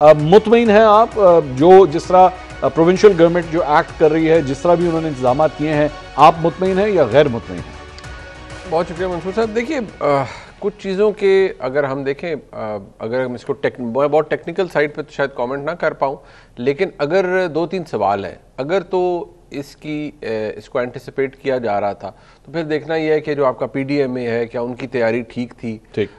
मुतमईन हैं आप जो जिस तरह प्रोविंशियल गवर्नमेंट जो एक्ट कर रही है, जिस तरह भी उन्होंने इंतजाम किए हैं, आप मुतमईन हैं या गैर मुतमईन हैं? बहुत शुक्रिया मंसूर साहब। देखिए, कुछ चीज़ों के अगर हम देखें, अगर हम इसको बहुत टेक्निकल साइड पे तो शायद कमेंट ना कर पाऊँ, लेकिन अगर दो तीन सवाल हैं, अगर तो इसको एंटिसिपेट किया जा रहा था तो फिर देखना यह है कि जो आपका पीडीएमए है, क्या उनकी तैयारी ठीक थी? ठीक।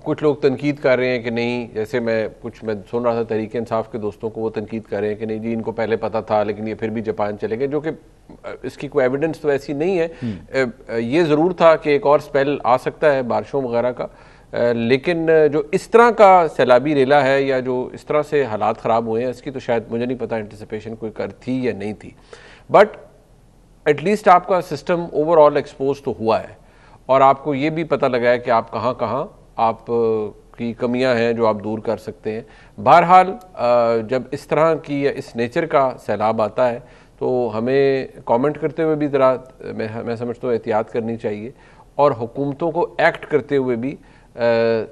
कुछ लोग तनकीद कर रहे हैं कि नहीं, जैसे मैं सुन रहा था तहरीक इंसाफ के दोस्तों को, वो तनकीद कर रहे हैं कि नहीं जी, इनको पहले पता था लेकिन ये फिर भी जापान चले गए, जो कि इसकी कोई एविडेंस तो ऐसी नहीं है। ये ज़रूर था कि एक और स्पेल आ सकता है बारिशों वगैरह का, लेकिन जो इस तरह का सैलाबी रेला है या जो इस तरह से हालात ख़राब हुए हैं, इसकी तो शायद मुझे नहीं पता एंटिसिपेशन कोई कर थी या नहीं थी, बट एटलीस्ट आपका सिस्टम ओवरऑल एक्सपोज तो हुआ है और आपको ये भी पता लगा है कि आप कहाँ कहाँ आप की कमियां हैं जो आप दूर कर सकते हैं। बहरहाल जब इस तरह की या इस नेचर का सैलाब आता है तो हमें कमेंट करते हुए भी ज़रा मैं समझता हूँ एहतियात करनी चाहिए और हुकूमतों को एक्ट करते हुए भी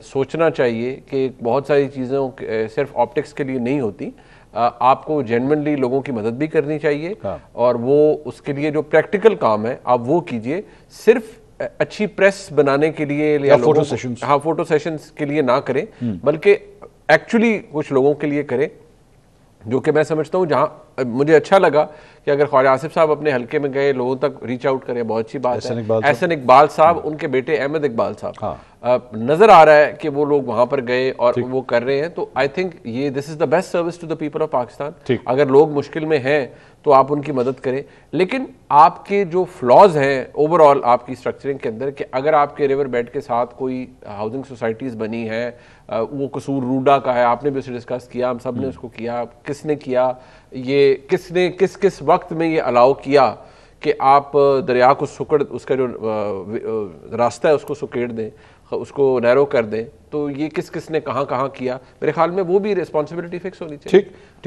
सोचना चाहिए कि बहुत सारी चीज़ों सिर्फ ऑप्टिक्स के लिए नहीं होती, आपको जेन्युइनली लोगों की मदद भी करनी चाहिए। हाँ। और वो उसके लिए जो प्रैक्टिकल काम है आप वो कीजिए, सिर्फ अच्छी प्रेस बनाने के लिए या फोटो सेशंस, हाँ, फोटो सेशंस के लिए ना करें, बल्कि एक्चुअली कुछ लोगों के लिए करें, जो कि मैं समझता हूँ जहाँ मुझे अच्छा लगा कि अगर ख्वाजा आसिफ साहब अपने हल्के में गए, लोगों तक रीच आउट करें, बहुत अच्छी बात है। एहसन इकबाल साहब, उनके बेटे अहमद इकबाल साहब, हाँ। नजर आ रहा है कि वो लोग वहां पर गए और वो कर रहे हैं, तो आई थिंक ये this is the best service to the people of Pakistan. अगर लोग मुश्किल में हैं तो आप उनकी मदद करें, लेकिन आपके जो फ्लॉज हैं ओवरऑल आपकी स्ट्रक्चरिंग के अंदर, कि अगर आपके रिवर बेड के साथ कोई हाउसिंग सोसाइटीज बनी है, वो कसूर रूडा का है, आपने भी उसे डिस्कस किया, हम सब ने उसको किया, किसने किया, ये किसने किस वक्त में ये अलाउ किया कि आप दरिया को सुकड़, उसका जो रास्ता है उसको सुकेड़ दें, उसको नैरो कर दें, तो ये किस ने कहाँ किया? मेरे ख्याल में वो भी रिस्पॉन्सिबिलिटी फिक्स होनी चाहिए। ठीक।